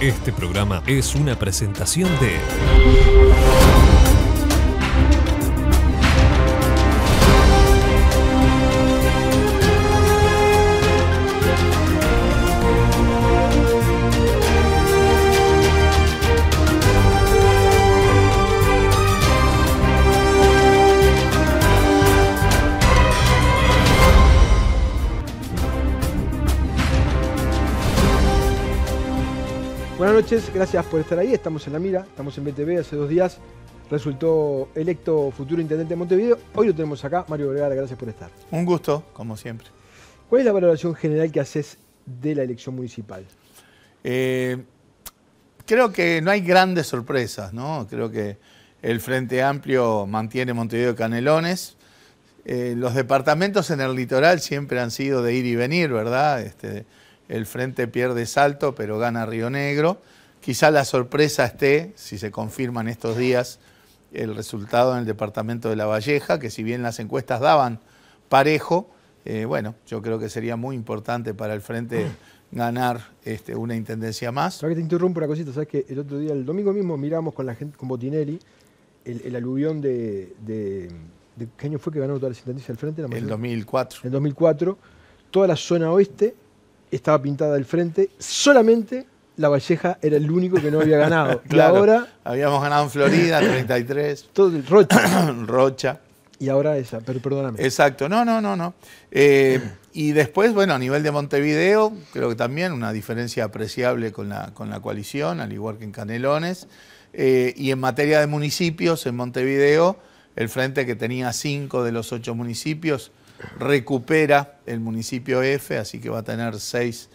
Este programa es una presentación de... Buenas noches, gracias por estar ahí. Estamos en La Mira, estamos en BTV. Hace 2 días resultó electo futuro intendente de Montevideo. Hoy lo tenemos acá. Mario Vergara, gracias por estar. Un gusto, como siempre. ¿Cuál es la valoración general que haces de la elección municipal? Creo que no hay grandes sorpresas, ¿no? Creo que el Frente Amplio mantiene Montevideo y Canelones. Los departamentos en el litoral siempre han sido de ir y venir, ¿verdad? El Frente pierde Salto, pero gana Río Negro. Quizá la sorpresa esté, si se confirman estos días, el resultado en el departamento de La Valleja, que si bien las encuestas daban parejo, bueno, yo creo que sería muy importante para el Frente ganar una intendencia más. ¿Sabes que te interrumpo una cosita? ¿Sabes que el otro día, el domingo mismo, miramos con la gente, con Botinelli, el aluvión de ¿qué año fue que ganó todas las intendencias del Frente? El 2004. El 2004. Toda la zona oeste estaba pintada del Frente, solamente La Valleja era el único que no había ganado. Claro, y ahora habíamos ganado en Florida, 33. todo el Rocha. Rocha. Y ahora esa, pero perdóname. Exacto, no. Y después, bueno, a nivel de Montevideo, creo que también una diferencia apreciable con la coalición, al igual que en Canelones. Y en materia de municipios, en Montevideo, el Frente, que tenía 5 de los 8 municipios, recupera el municipio F, así que va a tener 6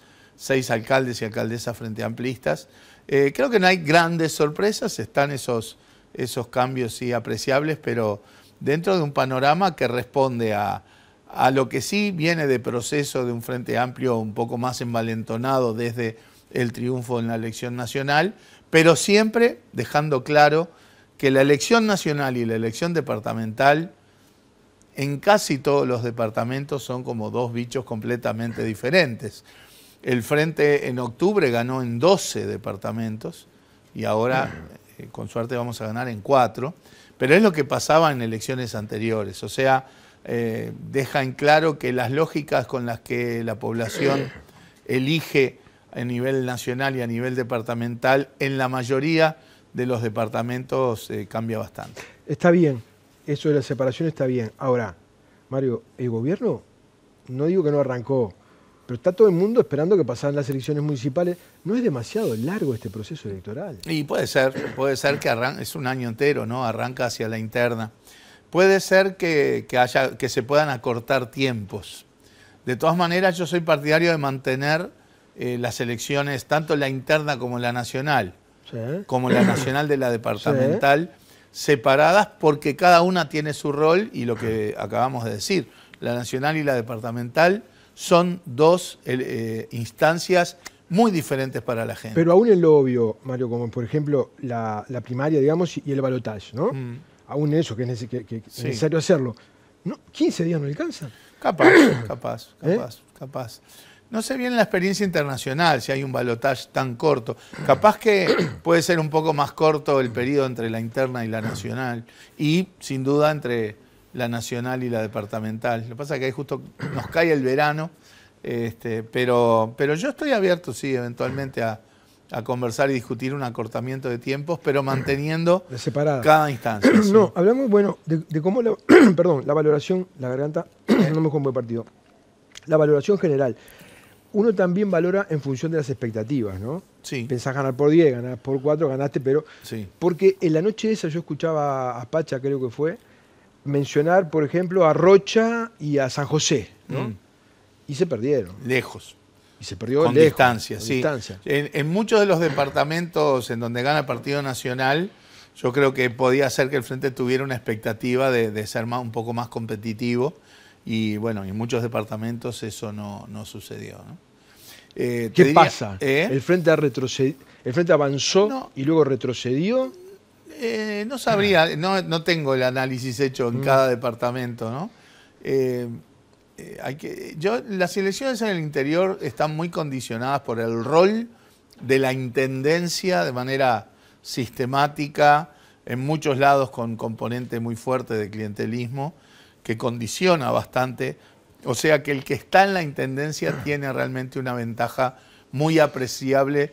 alcaldes y alcaldesas frente amplistas. Creo que no hay grandes sorpresas, están esos cambios sí apreciables, pero dentro de un panorama que responde a lo que sí viene de proceso de un Frente Amplio un poco más envalentonado desde el triunfo en la elección nacional, pero siempre dejando claro que la elección nacional y la elección departamental en casi todos los departamentos son como 2 bichos completamente diferentes. El Frente en octubre ganó en 12 departamentos y ahora, con suerte, vamos a ganar en 4. Pero es lo que pasaba en elecciones anteriores. O sea, deja en claro que las lógicas con las que la población elige a nivel nacional y a nivel departamental, en la mayoría de los departamentos cambia bastante. Está bien. Eso de la separación está bien. Ahora, Mario, el gobierno, no digo que no arrancó, pero está todo el mundo esperando que pasaran las elecciones municipales. ¿No es demasiado largo este proceso electoral? Y puede ser que es un año entero, ¿no? Arranca hacia la interna. Puede ser que se puedan acortar tiempos. De todas maneras, yo soy partidario de mantener las elecciones, tanto la interna como la nacional, ¿Sí? como la nacional de la departamental, ¿Sí? separadas, porque cada una tiene su rol, y lo que acabamos de decir, la nacional y la departamental son 2 instancias muy diferentes para la gente. Pero aún en lo obvio, Mario, como por ejemplo la primaria, digamos, y el balotaje, ¿no? Aún eso, que es necesario hacerlo. ¿No? ¿15 días no alcanzan? Capaz. No sé bien la experiencia internacional, si hay un balotaje tan corto. Capaz que puede ser un poco más corto el periodo entre la interna y la nacional. Y, sin duda, entre la nacional y la departamental. Lo que pasa es que ahí justo nos cae el verano. Pero yo estoy abierto, sí, eventualmente a conversar y discutir un acortamiento de tiempos, pero manteniendo cada instancia. Sí. No, hablamos, bueno, de cómo perdón, la valoración, la garganta, no me buen partido. La valoración general. Uno también valora en función de las expectativas, ¿no? Sí. Pensás ganar por 10, ganar por 4, ganaste, pero... Sí. Porque en la noche esa yo escuchaba a Pacha, creo que fue, mencionar, por ejemplo, a Rocha y a San José, ¿no? Y se perdieron. Lejos. Y se perdió con lejos, distancia, con sí. distancia. En muchos de los departamentos en donde gana el Partido Nacional, yo creo que podía ser que el Frente tuviera una expectativa de ser un poco más competitivo. Y bueno, en muchos departamentos eso no sucedió, ¿no? ¿Qué pasa? ¿El Frente avanzó y luego retrocedió? No sabría, no tengo el análisis hecho en cada departamento, ¿no? Las elecciones en el interior están muy condicionadas por el rol de la intendencia de manera sistemática, en muchos lados con componente muy fuerte de clientelismo, que condiciona bastante. O sea que el que está en la intendencia tiene realmente una ventaja muy apreciable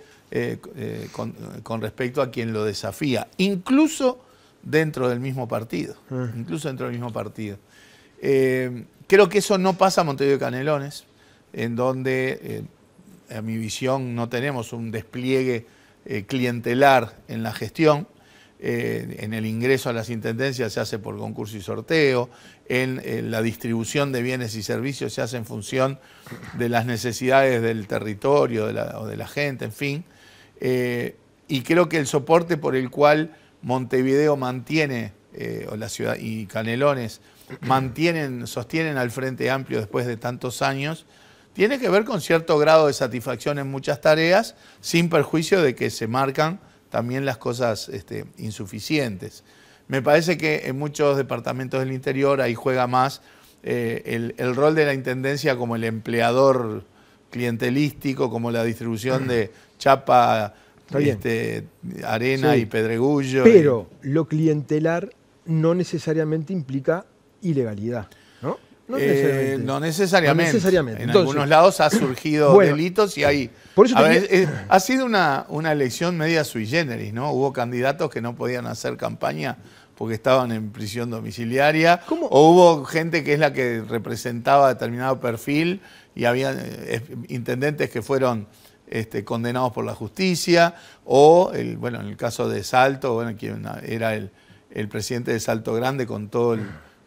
con respecto a quien lo desafía, incluso dentro del mismo partido. Incluso dentro del mismo partido. Creo que eso no pasa en Montevideo y Canelones, en donde, a mi visión, no tenemos un despliegue clientelar en la gestión. En el ingreso a las intendencias se hace por concurso y sorteo, en la distribución de bienes y servicios se hace en función de las necesidades del territorio o de la gente, en fin. Y creo que el soporte por el cual Montevideo mantiene, o la ciudad y Canelones sostienen al Frente Amplio después de tantos años, tiene que ver con cierto grado de satisfacción en muchas tareas, sin perjuicio de que se marcan también las cosas insuficientes. Me parece que en muchos departamentos del interior ahí juega más el rol de la intendencia como el empleador clientelístico, como la distribución de chapa, arena y pedregullo. Pero lo clientelar no necesariamente implica ilegalidad, ¿no? No necesariamente. No necesariamente. En Entonces, algunos lados ha surgido delitos y hay... Por eso ha sido una elección media sui generis, ¿no? Hubo candidatos que no podían hacer campaña porque estaban en prisión domiciliaria. ¿Cómo? O hubo gente que es la que representaba determinado perfil y había intendentes que fueron condenados por la justicia. O, en el caso de Salto, quien era el presidente de Salto Grande con todos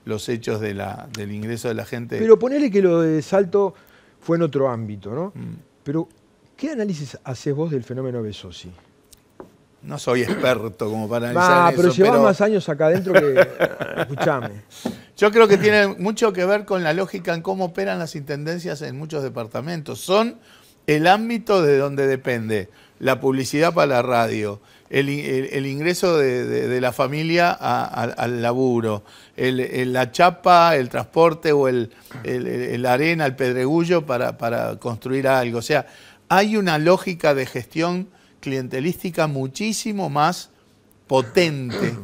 los hechos del ingreso de la gente. Pero ponele que lo de Salto fue en otro ámbito, ¿no? Pero, ¿qué análisis haces vos del fenómeno Besosi? No soy experto como para analizar eso. Pero llevas más años acá adentro que... Escuchame. Yo creo que tiene mucho que ver con la lógica en cómo operan las intendencias en muchos departamentos. Son el ámbito de donde depende la publicidad para la radio, el ingreso de la familia al laburo, la chapa, el transporte o la arena, el pedregullo para construir algo. O sea, hay una lógica de gestión clientelística muchísimo más potente.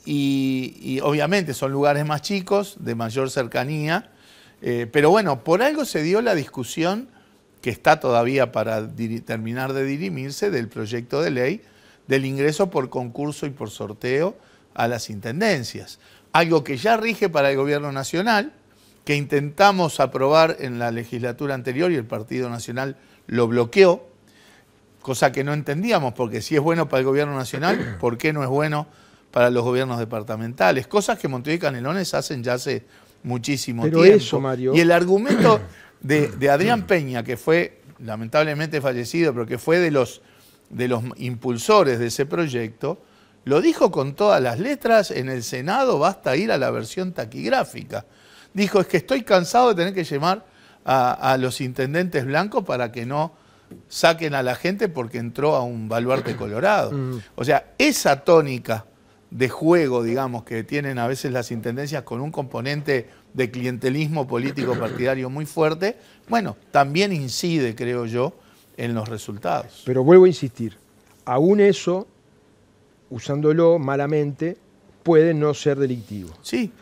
Y obviamente son lugares más chicos, de mayor cercanía, pero bueno, por algo se dio la discusión que está todavía para terminar de dirimirse del proyecto de ley del ingreso por concurso y por sorteo a las intendencias. Algo que ya rige para el gobierno nacional, que intentamos aprobar en la legislatura anterior y el Partido Nacional lo bloqueó, cosa que no entendíamos, porque si es bueno para el gobierno nacional, ¿por qué no es bueno para los gobiernos departamentales? Cosas que Montevideo y Canelones hacen ya hace muchísimo tiempo. Eso, Mario. Y el argumento de Adrián Peña, que fue lamentablemente fallecido, pero que fue de los impulsores de ese proyecto, lo dijo con todas las letras: en el Senado basta ir a la versión taquigráfica. Dijo, es que estoy cansado de tener que llamar a los intendentes blancos para que no saquen a la gente porque entró a un baluarte colorado. O sea, esa tónica de juego, digamos, que tienen a veces las intendencias con un componente de clientelismo político partidario muy fuerte, bueno, también incide, creo yo, en los resultados. Pero vuelvo a insistir, aún eso, usándolo malamente, puede no ser delictivo. Sí.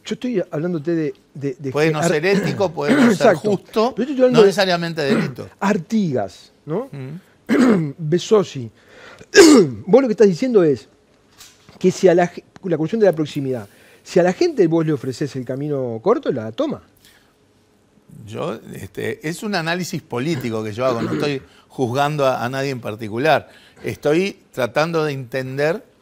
Yo estoy hablándote de puede no ser ético, puede no ser justo, no necesariamente delito. Artigas, ¿no? Besosi. Vos lo que estás diciendo es que si a la cuestión de la proximidad, si a la gente vos le ofreces el camino corto, la toma. Yo, es un análisis político que yo hago, no estoy juzgando a nadie en particular. Estoy tratando de entender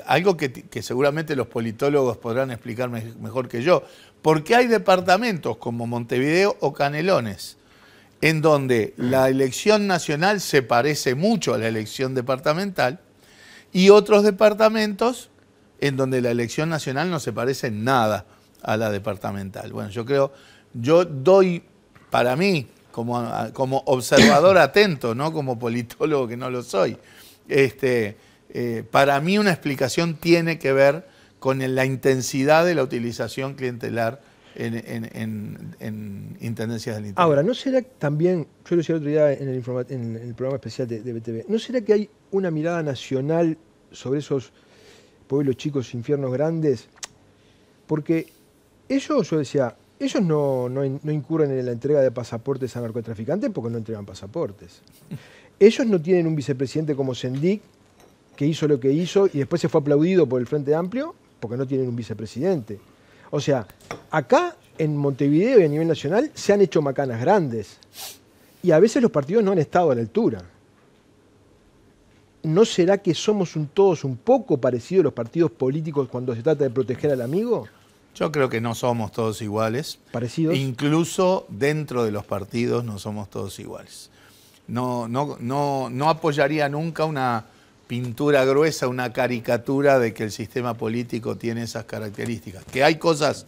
algo que seguramente los politólogos podrán explicar mejor que yo. Porque hay departamentos como Montevideo o Canelones, en donde la elección nacional se parece mucho a la elección departamental, y otros departamentos en donde la elección nacional no se parece en nada a la departamental. Bueno, yo doy, para mí, como observador atento, no como politólogo que no lo soy, para mí una explicación tiene que ver con la intensidad de la utilización clientelar en intendencias del interior. Ahora, ¿no será también, yo lo decía el otro día en el programa especial de BTV, ¿no será que hay una mirada nacional sobre esos pueblos chicos, infiernos grandes? Porque ellos, yo decía, ellos no incurren en la entrega de pasaportes a narcotraficantes porque no entregan pasaportes. Ellos no tienen un vicepresidente como Sendik, que hizo lo que hizo y después se fue aplaudido por el Frente Amplio porque no tienen un vicepresidente. O sea, acá en Montevideo y a nivel nacional se han hecho macanas grandes y a veces los partidos no han estado a la altura. ¿No será que somos todos un poco parecidos los partidos políticos cuando se trata de proteger al amigo? Yo creo que no somos todos iguales. ¿Parecidos? Incluso dentro de los partidos no somos todos iguales. No apoyaría nunca una pintura gruesa, una caricatura de que el sistema político tiene esas características. Que hay cosas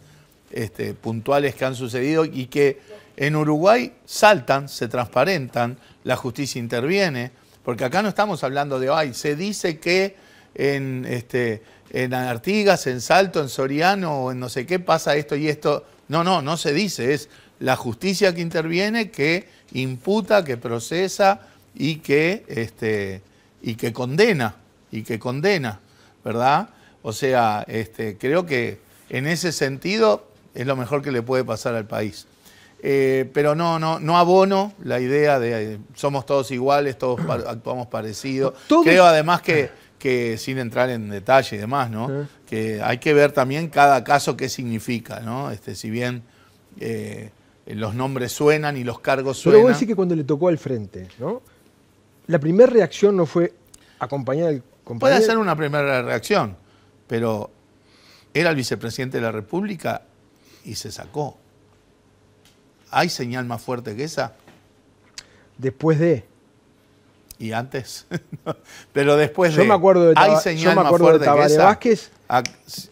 puntuales que han sucedido y que en Uruguay saltan, se transparentan, la justicia interviene, porque acá no estamos hablando de, ay, se dice que en Artigas, en Salto, en Soriano o en no sé qué pasa esto y esto. No se dice, es la justicia que interviene, que imputa, que procesa y que condena, ¿verdad? O sea, creo que en ese sentido es lo mejor que le puede pasar al país. Pero no abono la idea de somos todos iguales, todos actuamos parecidos. Creo además que sin entrar en detalle y demás, ¿no? Que hay que ver también cada caso qué significa, ¿no? Si bien los nombres suenan y los cargos suenan. Pero vos decís que cuando le tocó al frente, ¿no? La primera reacción no fue acompañar al compañero. Puede ser una primera reacción, pero era el vicepresidente de la República y se sacó. ¿Hay señal más fuerte que esa? Después de... ¿Y antes? Pero después yo me acuerdo de Tabaré Vázquez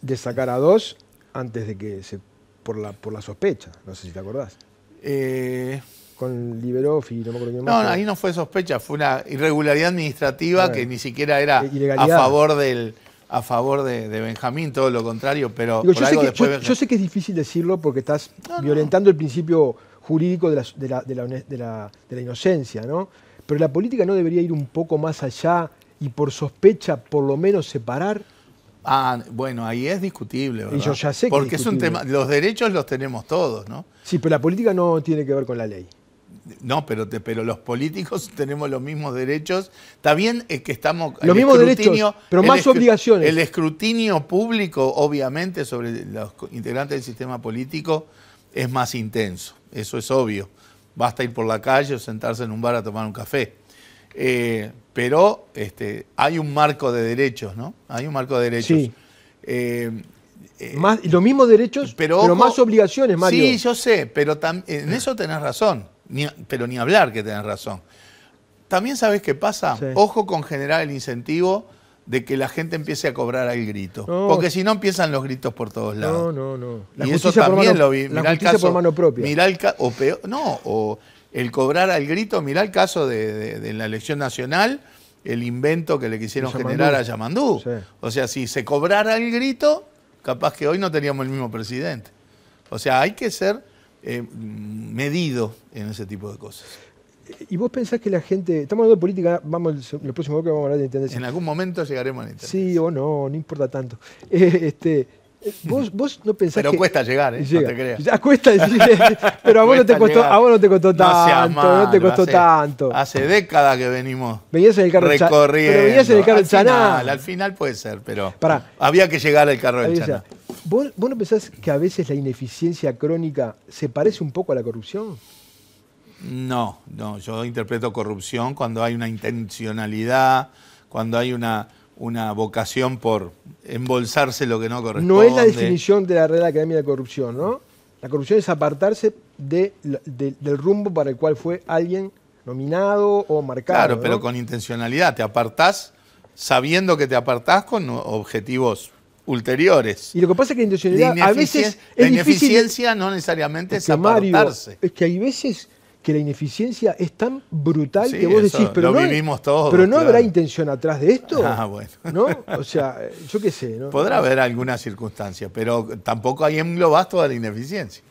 de sacar a 2 antes de que por la sospecha. No sé si te acordás. Con Liberov y no me acuerdo quién más. No, ahí no fue sospecha, fue una irregularidad administrativa que ni siquiera era a favor de Benjamín, todo lo contrario, pero digo, yo sé que es difícil decirlo porque estás violentando el principio jurídico de la inocencia, ¿no? Pero la política no debería ir un poco más allá y por sospecha por lo menos separar. Bueno, ahí es discutible, ¿verdad? Y yo ya sé que porque es un tema, los derechos los tenemos todos, ¿no? Sí, pero la política no tiene que ver con la ley. No, pero los políticos tenemos los mismos derechos. Está bien que estamos... Los mismos derechos, pero más obligaciones. El escrutinio público, obviamente, sobre los integrantes del sistema político es más intenso. Eso es obvio. Basta ir por la calle o sentarse en un bar a tomar un café. Pero hay un marco de derechos, ¿no? Hay un marco de derechos. Sí. Los mismos derechos, pero más obligaciones, Mario. Sí, yo sé, pero en eso tenés razón. Pero ni hablar que tenés razón. También sabés qué pasa. Sí. Ojo con generar el incentivo de que la gente empiece a cobrar al grito. No. Porque si no empiezan los gritos por todos lados. No. Y eso también lo vi. La justicia por mano propia. Mirá o el cobrar al grito. Mirá el caso de la elección nacional, el invento que le quisieron generar a Yamandú. Sí. O sea, si se cobrara al grito, capaz que hoy no teníamos el mismo presidente. O sea, hay que ser medido en ese tipo de cosas. ¿Y vos pensás que la gente... Estamos hablando de política, vamos, el próximo bloque vamos a hablar de intendencia. En algún momento llegaremos a la intendencia. Sí o no importa tanto. Vos no pensás pero que... cuesta llegar, no te creas. Cuesta decir, pero a vos no te costó tanto, no te costó tanto. Hace décadas que venimos venías en el carro recorriendo. Pero venías en el carro del Chaná. Al final puede ser, pero había que llegar al carro del Chaná. ¿Vos no pensás que a veces la ineficiencia crónica se parece un poco a la corrupción? No, yo interpreto corrupción cuando hay una intencionalidad, cuando hay una vocación por embolsarse lo que no corresponde. No es la definición de la Real Academia de Corrupción, ¿no? La corrupción es apartarse del rumbo para el cual fue alguien nominado o marcado. Claro, pero con intencionalidad. Te apartás sabiendo que te apartás con objetivos ulteriores. Y lo que pasa es que la intencionalidad a veces es la ineficiencia no necesariamente es apartarse. Mario, es que hay veces que la ineficiencia es tan brutal Sí, que vos eso decís, pero lo no, vivimos todos, pero no claro. habrá intención atrás de esto, Bueno. ¿no? O sea, yo qué sé, ¿no? Podrá haber alguna circunstancia, pero tampoco ahí englobás toda la ineficiencia.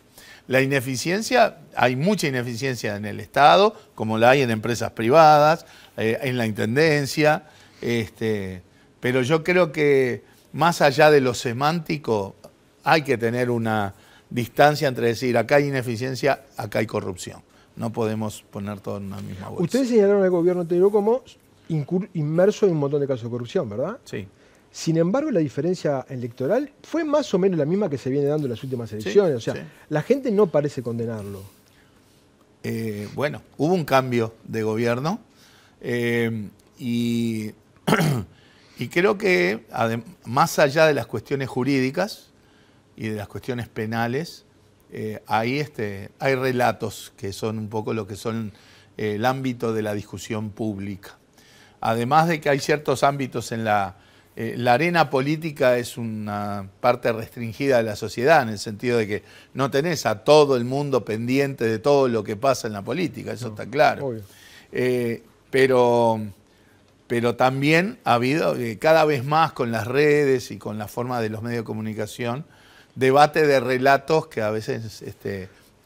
La ineficiencia, hay mucha ineficiencia en el Estado, como la hay en empresas privadas, en la Intendencia, pero yo creo que más allá de lo semántico, hay que tener una distancia entre decir, acá hay ineficiencia, acá hay corrupción. No podemos poner todo en una misma bolsa. Ustedes señalaron al gobierno anterior como inmerso en un montón de casos de corrupción, ¿verdad? Sí. Sin embargo, la diferencia electoral fue más o menos la misma que se viene dando en las últimas elecciones. Sí, o sea, sí. la gente no parece condenarlo. Bueno, hubo un cambio de gobierno y creo que más allá de las cuestiones jurídicas y de las cuestiones penales, hay relatos que son un poco lo que son el ámbito de la discusión pública. Además de que hay ciertos ámbitos en la arena política es una parte restringida de la sociedad, en el sentido de que no tenés a todo el mundo pendiente de todo lo que pasa en la política, eso está claro. Obvio. Pero también ha habido cada vez más con las redes y con la forma de los medios de comunicación, debate de relatos que a veces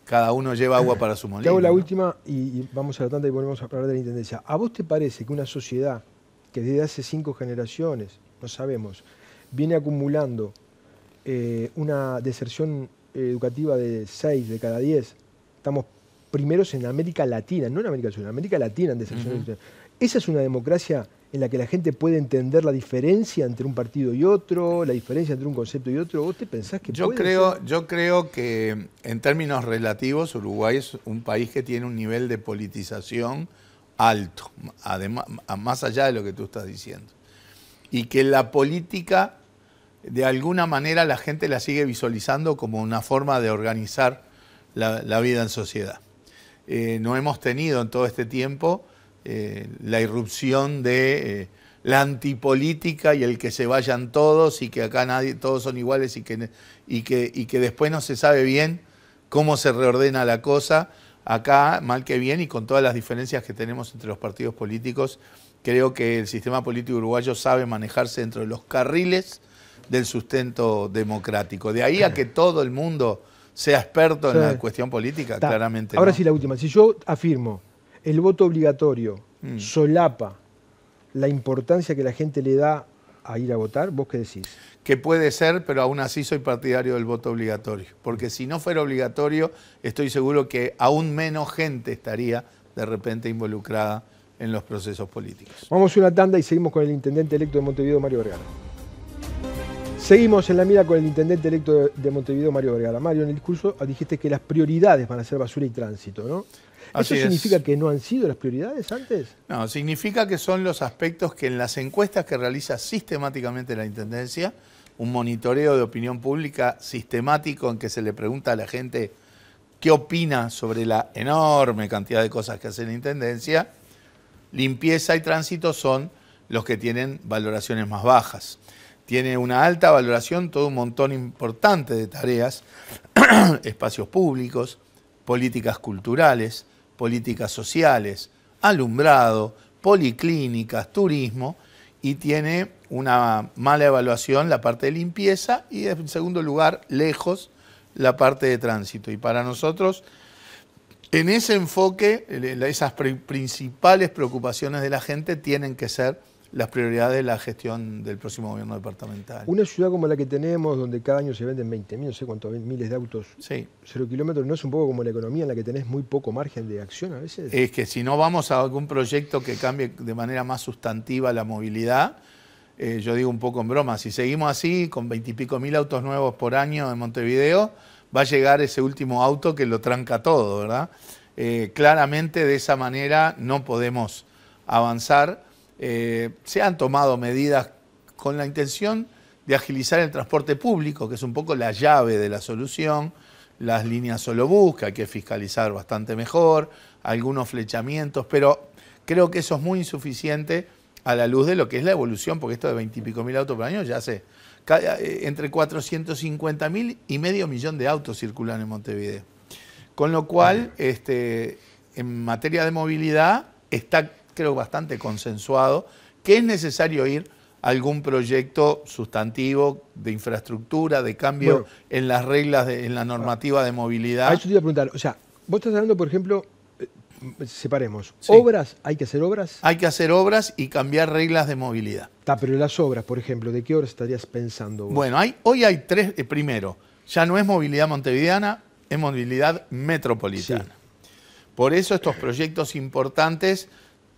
cada uno lleva agua para su molino. Te hago la ¿no? última y vamos a la tanda y volvemos a hablar de la Intendencia. ¿A vos te parece que una sociedad que desde hace 5 generaciones, no sabemos, viene acumulando una deserción educativa de 6 de cada 10, estamos primeros en América Latina, no en América del Sur, en América Latina en deserción educativa? ¿Esa es una democracia en la que la gente puede entender la diferencia entre un partido y otro, la diferencia entre un concepto y otro? ¿Vos te pensás que Yo creo que en términos relativos Uruguay es un país que tiene un nivel de politización alto, además, más allá de lo que tú estás diciendo. Y que la política, de alguna manera, la gente la sigue visualizando como una forma de organizar la vida en sociedad. No hemos tenido en todo este tiempo la irrupción de la antipolítica y el que se vayan todos y que acá todos son iguales y que después no se sabe bien cómo se reordena la cosa. Acá, mal que bien, y con todas las diferencias que tenemos entre los partidos políticos, creo que el sistema político uruguayo sabe manejarse dentro de los carriles del sustento democrático. De ahí a que todo el mundo sea experto en la cuestión política, claramente Ahora no. sí, la última. Si yo afirmo el voto obligatorio solapa la importancia que la gente le da a ir a votar, ¿vos qué decís? Que puede ser, pero aún así soy partidario del voto obligatorio. Porque si no fuera obligatorio, estoy seguro que aún menos gente estaría de repente involucrada en los procesos políticos. Vamos a una tanda y seguimos con el intendente electo de Montevideo, Mario Vergara. Seguimos en la mira con el intendente electo de Montevideo, Mario Vergara. Mario, en el discurso dijiste que las prioridades van a ser basura y tránsito, ¿no? ¿Eso significa que no han sido las prioridades antes? No, significa que son los aspectos que en las encuestas que realiza sistemáticamente la Intendencia, un monitoreo de opinión pública sistemático en que se le pregunta a la gente qué opina sobre la enorme cantidad de cosas que hace la Intendencia, limpieza y tránsito son los que tienen valoraciones más bajas. Tiene una alta valoración todo un montón importante de tareas, espacios públicos, políticas culturales, políticas sociales, alumbrado, policlínicas, turismo, y tiene una mala evaluación la parte de limpieza y en segundo lugar, lejos, la parte de tránsito. Y para nosotros, en ese enfoque, esas principales preocupaciones de la gente tienen que ser las prioridades de la gestión del próximo gobierno departamental. Una ciudad como la que tenemos, donde cada año se venden 20.000, no sé cuántos miles de autos, Sí. 0 kilómetros, ¿no es un poco como la economía en la que tenés muy poco margen de acción a veces? Es que si no vamos a algún proyecto que cambie de manera más sustantiva la movilidad, yo digo un poco en broma, si seguimos así, con 20 y pico mil autos nuevos por año en Montevideo, va a llegar ese último auto que lo tranca todo, ¿verdad? Claramente de esa manera no podemos avanzar. Se han tomado medidas con la intención de agilizar el transporte público, que es un poco la llave de la solución, las líneas solo bus, que hay que fiscalizar bastante mejor, algunos flechamientos, pero creo que eso es muy insuficiente a la luz de lo que es la evolución, porque esto de 20 y pico mil autos por año ya hace entre 450.000 y medio millón de autos circulan en Montevideo. Con lo cual, en materia de movilidad está, creo, bastante consensuado que es necesario ir a algún proyecto sustantivo de infraestructura, de cambio en las reglas, en la normativa de movilidad. A eso te iba a preguntar, o sea, vos estás hablando, por ejemplo, separemos, Sí. ¿obras? ¿Hay que hacer obras? Hay que hacer obras y cambiar reglas de movilidad. Pero las obras, por ejemplo, ¿de qué obras estarías pensando vos? Bueno, hoy hay tres. Primero, ya no es movilidad montevideana, es movilidad metropolitana. Sí. Por eso estos proyectos importantes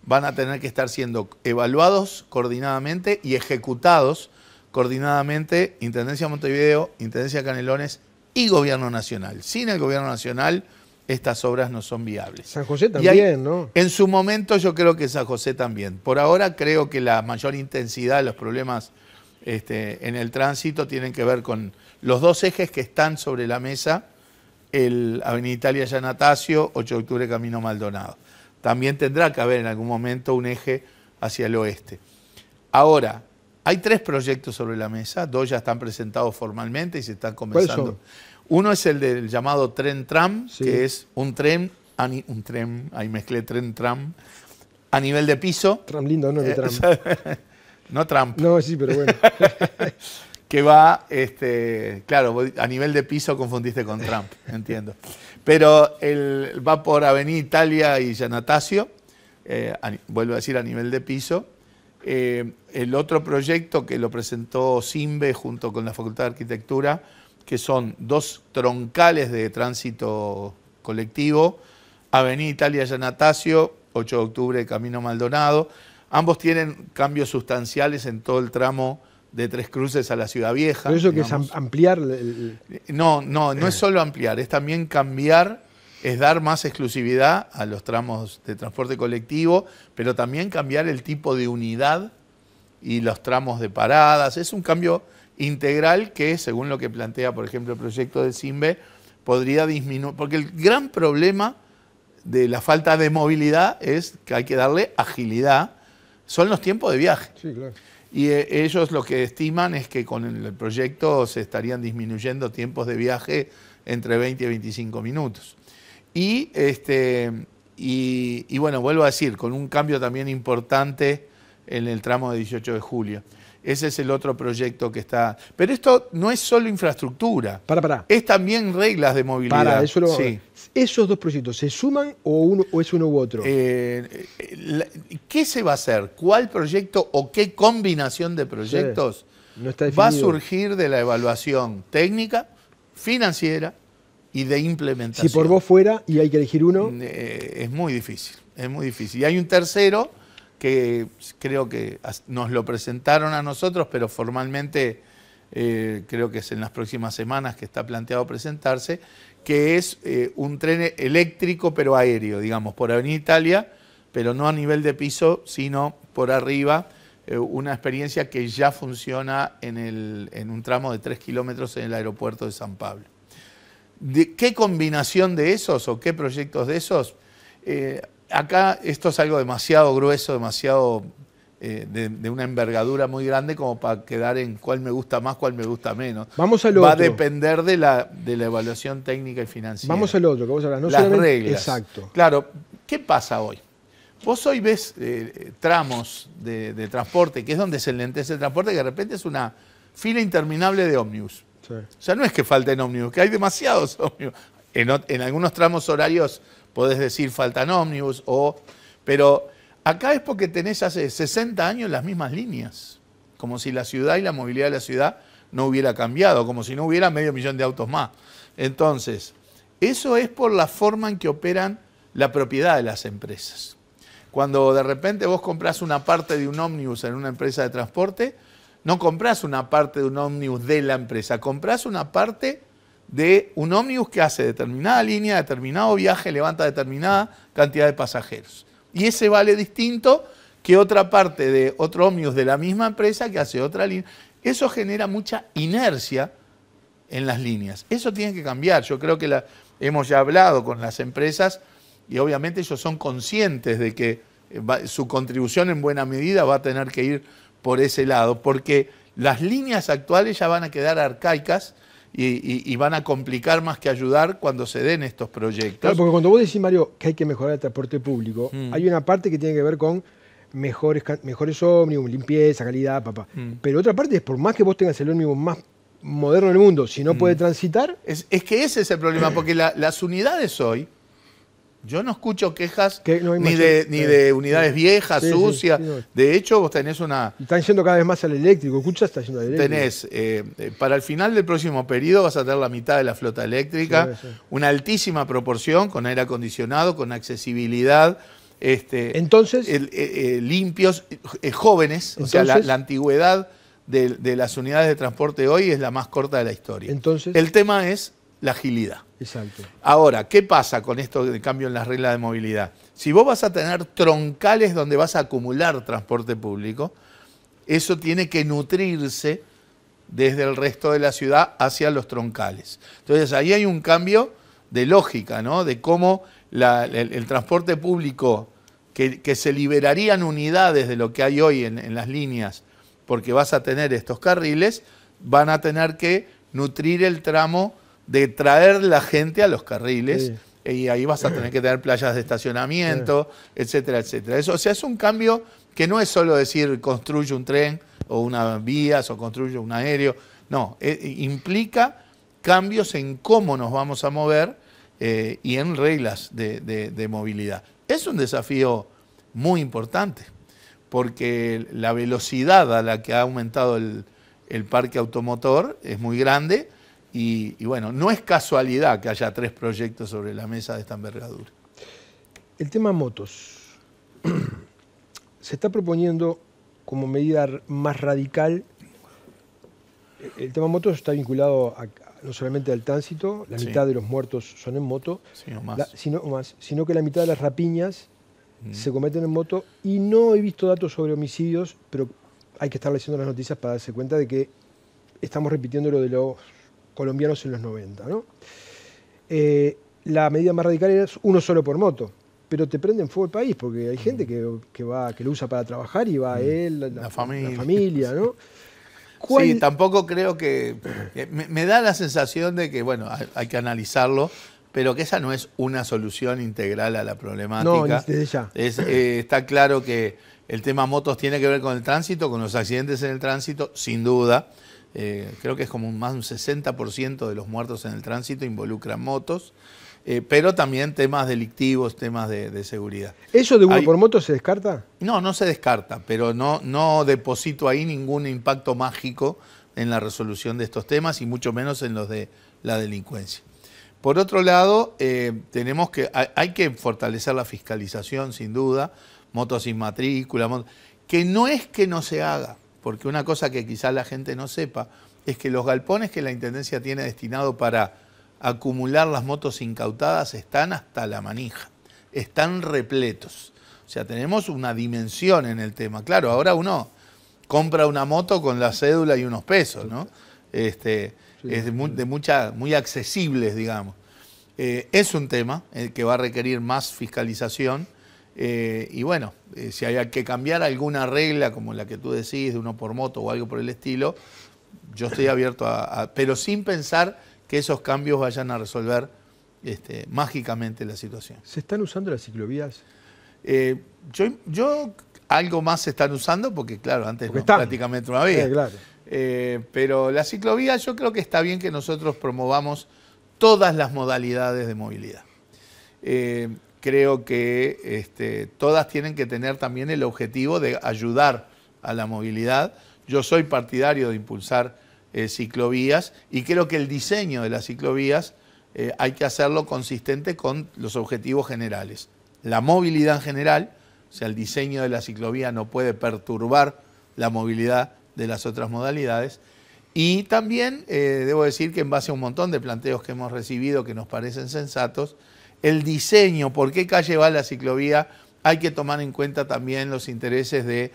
van a tener que estar siendo evaluados coordinadamente y ejecutados coordinadamente Intendencia de Montevideo, Intendencia de Canelones y Gobierno Nacional. Sin el Gobierno Nacional, estas obras no son viables. San José también, ¿no? En su momento yo creo que San José también. Por ahora creo que la mayor intensidad de los problemas en el tránsito tienen que ver con los dos ejes que están sobre la mesa, el Avenida Italia Yanatacio, 8 de octubre Camino Maldonado. También tendrá que haber en algún momento un eje hacia el oeste. Ahora, hay 3 proyectos sobre la mesa, 2 ya están presentados formalmente y se están comenzando. Uno es el del llamado tren-tram, sí, que es un tren, ahí mezclé tren-tram, a nivel de piso. Tram lindo, ¿no? Tram. No Trump. No, sí, pero bueno. Que va, claro, a nivel de piso confundiste con Trump, entiendo. Pero va por Avenida Italia y Yanatacio, vuelvo a decir a nivel de piso. El otro proyecto que lo presentó CIMBE junto con la Facultad de Arquitectura, que son 2 troncales de tránsito colectivo, Avenida Italia Yanatacio, 8 de octubre Camino Maldonado. Ambos tienen cambios sustanciales en todo el tramo de Tres Cruces a la Ciudad Vieja. ¿Pero eso digamos. que es ampliar? No es solo ampliar, es también cambiar, es dar más exclusividad a los tramos de transporte colectivo, pero también cambiar el tipo de unidad y los tramos de paradas. Es un cambio integral que, según lo que plantea, por ejemplo, el proyecto de CIMBE, podría disminuir, porque el gran problema de la falta de movilidad es que hay que darle agilidad, son los tiempos de viaje. Sí, claro. Y ellos lo que estiman es que con el proyecto se estarían disminuyendo tiempos de viaje entre 20 y 25 minutos. Y bueno, vuelvo a decir, con un cambio también importante en el tramo de 18 de julio. Ese es el otro proyecto que está... Pero esto no es solo infraestructura. Pará. Es también reglas de movilidad. Sí. ¿Esos 2 proyectos se suman o es uno u otro? ¿Qué se va a hacer? ¿Cuál proyecto o qué combinación de proyectos no está va a definido. surgir de la evaluación técnica, financiera y de implementación? Si por vos fuera y hay que elegir uno... Es muy difícil, es muy difícil. Y hay un tercero que creo que nos lo presentaron a nosotros, pero formalmente creo que es en las próximas semanas que está planteado presentarse, que es un tren eléctrico pero aéreo, digamos, por Avenida Italia, pero no a nivel de piso, sino por arriba, una experiencia que ya funciona en un tramo de 3 kilómetros en el aeropuerto de San Pablo. ¿Qué combinación de esos o qué proyectos de esos? Acá esto es algo demasiado grueso, demasiado de una envergadura muy grande como para quedar en cuál me gusta más, cuál me gusta menos. Vamos a lo Va otro. a depender de la evaluación técnica y financiera. Vamos al otro, que vos hablas. No las solamente... reglas. Exacto. Claro, ¿qué pasa hoy? Vos hoy ves tramos de transporte, que es donde se enlentece el transporte, que de repente es una fila interminable de ómnibus. Sí. O sea, no es que falten ómnibus, que hay demasiados ómnibus. En algunos tramos horarios podés decir faltan ómnibus, pero acá es porque tenés hace 60 años las mismas líneas, como si la ciudad y la movilidad de la ciudad no hubiera cambiado, como si no hubiera 500.000 de autos más. Entonces, eso es por la forma en que operan la propiedad de las empresas. Cuando de repente vos comprás una parte de un ómnibus en una empresa de transporte, no comprás una parte de un ómnibus de la empresa, comprás una parte de un ómnibus que hace determinada línea, determinado viaje, levanta determinada cantidad de pasajeros. Y ese vale distinto que otra parte de otro ómnibus de la misma empresa que hace otra línea. Eso genera mucha inercia en las líneas. Eso tiene que cambiar. Yo creo que hemos ya hablado con las empresas y obviamente ellos son conscientes de que su contribución en buena medida va a tener que ir por ese lado, porque las líneas actuales ya van a quedar arcaicas y van a complicar más que ayudar cuando se den estos proyectos. Claro, porque cuando vos decís, Mario, que hay que mejorar el transporte público, hay una parte que tiene que ver con mejores ómnibus, limpieza, calidad, papá. Pero otra parte es, por más que vos tengas el ómnibus más moderno del mundo, si no puede transitar... Es que ese es el problema, porque las unidades hoy, yo no escucho quejas ni de unidades viejas, sucias. Sí, no. De hecho, vos tenés una... Están yendo cada vez más al eléctrico, escuchas, está yendo al eléctrico. Tenés, para el final del próximo periodo vas a tener la mitad de la flota eléctrica, una altísima proporción, con aire acondicionado, con accesibilidad, entonces, limpios, jóvenes, entonces, o sea, la antigüedad de las unidades de transporte hoy es la más corta de la historia. Entonces, el tema es la agilidad. Exacto. Ahora, ¿qué pasa con esto de cambio en las reglas de movilidad? Si vos vas a tener troncales donde vas a acumular transporte público, eso tiene que nutrirse desde el resto de la ciudad hacia los troncales. Entonces, ahí hay un cambio de lógica, ¿no? De cómo el transporte público, que se liberarían unidades de lo que hay hoy en las líneas, porque vas a tener estos carriles, van a tener que nutrir el tramo de traer la gente a los carriles, y ahí vas a tener que tener playas de estacionamiento, etcétera, etcétera. Eso, o sea, es un cambio que no es solo decir construye un tren o unas vías o construye un aéreo, no, implica cambios en cómo nos vamos a mover y en reglas de movilidad. Es un desafío muy importante, porque la velocidad a la que ha aumentado el parque automotor es muy grande. Y bueno, no es casualidad que haya 3 proyectos sobre la mesa de esta envergadura. El tema motos. Se está proponiendo como medida más radical. El tema motos está vinculado no solamente al tránsito, la mitad de los muertos son en moto, sino que la mitad de las rapiñas se cometen en moto, y no he visto datos sobre homicidios, pero hay que estar leyendo las noticias para darse cuenta de que estamos repitiendo lo de los colombianos en los 90, ¿no? La medida más radical es uno solo por moto, pero te prende en fuego el país, porque hay gente que lo usa para trabajar y va él, la familia, ¿no? Sí, tampoco creo que... Me da la sensación de que, bueno, hay que analizarlo, pero que esa no es una solución integral a la problemática. No, desde ya. Está claro que el tema motos tiene que ver con el tránsito, con los accidentes en el tránsito, sin duda. Creo que es como más de un 60% de los muertos en el tránsito involucran motos, pero también temas delictivos, temas de seguridad. ¿Eso de uno por moto se descarta? No, no se descarta, pero no deposito ahí ningún impacto mágico en la resolución de estos temas y mucho menos en los de la delincuencia. Por otro lado, hay que fortalecer la fiscalización, sin duda, motos sin matrícula, que no es que no se haga. Porque una cosa que quizás la gente no sepa es que los galpones que la Intendencia tiene destinado para acumular las motos incautadas están hasta la manija, están repletos. O sea, tenemos una dimensión en el tema. Claro, ahora uno compra una moto con la cédula y unos pesos, ¿no? Es muy accesibles, digamos. Es un tema que va a requerir más fiscalización. Y bueno, si hay que cambiar alguna regla como la que tú decís de uno por moto o algo por el estilo, yo estoy abierto pero sin pensar que esos cambios vayan a resolver mágicamente la situación. ¿Se están usando las ciclovías? Yo algo más se están usando porque claro, antes prácticamente no había. Claro. Pero la ciclovía, yo creo que está bien que nosotros promovamos todas las modalidades de movilidad. Creo que todas tienen que tener también el objetivo de ayudar a la movilidad. Yo soy partidario de impulsar ciclovías y creo que el diseño de las ciclovías hay que hacerlo consistente con los objetivos generales. La movilidad en general, o sea, el diseño de la ciclovía no puede perturbar la movilidad de las otras modalidades. Y también debo decir que en base a un montón de planteos que hemos recibido que nos parecen sensatos, el diseño, por qué calle va la ciclovía, hay que tomar en cuenta también los intereses de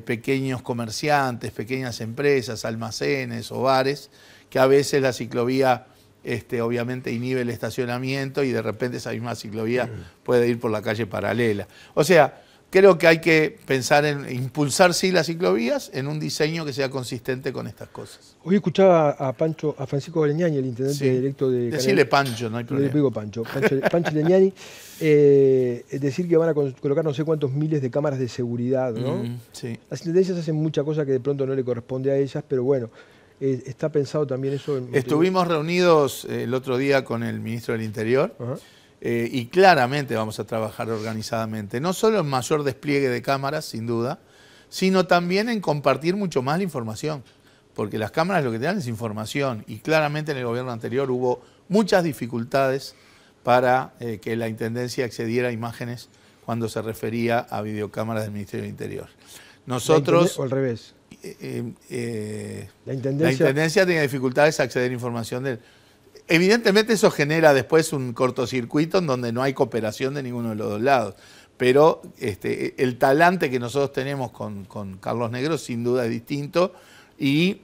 pequeños comerciantes, pequeñas empresas, almacenes o bares, que a veces la ciclovía obviamente inhibe el estacionamiento y de repente esa misma ciclovía puede ir por la calle paralela. O sea, creo que hay que pensar en impulsar sí las ciclovías en un diseño que sea consistente con estas cosas. Hoy escuchaba a Francisco Leñani, el intendente electo de Decirle Pancho, no hay problema. Le digo Pancho Leñani, decir que van a colocar no sé cuántos miles de cámaras de seguridad, ¿no? Sí. Las intendencias hacen mucha cosa que de pronto no le corresponde a ellas, pero bueno, está pensado también eso en... Estuvimos reunidos el otro día con el ministro del Interior. Ajá. Y claramente vamos a trabajar organizadamente, no solo en mayor despliegue de cámaras, sin duda, sino también en compartir mucho más la información, porque las cámaras lo que te dan es información, y claramente en el gobierno anterior hubo muchas dificultades para que la Intendencia accediera a imágenes cuando se refería a videocámaras del Ministerio del Interior. Nosotros... ¿O al revés? La Intendencia tenía dificultades a acceder a información del... Evidentemente eso genera después un cortocircuito en donde no hay cooperación de ninguno de los dos lados. Pero el talante que nosotros tenemos con Carlos Negro sin duda es distinto y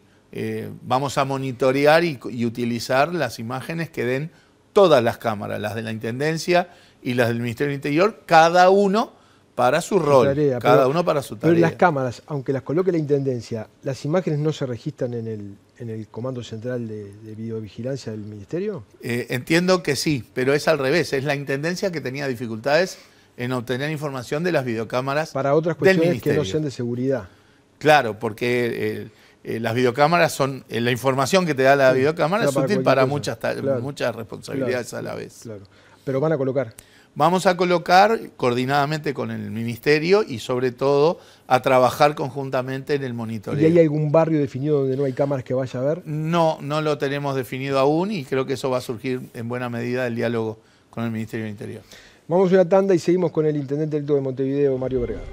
vamos a monitorear y utilizar las imágenes que den todas las cámaras, las de la Intendencia y las del Ministerio del Interior, cada uno para su rol, cada uno para su tarea. Pero las cámaras, aunque las coloque la Intendencia, ¿las imágenes no se registran en el Comando Central de Videovigilancia del Ministerio? Entiendo que sí, pero es al revés. Es la Intendencia que tenía dificultades en obtener información de las videocámaras para otras cuestiones que no sean de seguridad. Claro, porque las videocámaras son... la información que te da la videocámara es útil para muchas responsabilidades a la vez. Claro. Pero van a colocar... Vamos a colocar coordinadamente con el Ministerio y sobre todo a trabajar conjuntamente en el monitoreo. ¿Y hay algún barrio definido donde no hay cámaras que vaya a ver? No, no lo tenemos definido aún y creo que eso va a surgir en buena medida del diálogo con el Ministerio del Interior. Vamos a una tanda y seguimos con el intendente electo de Montevideo, Mario Vergara.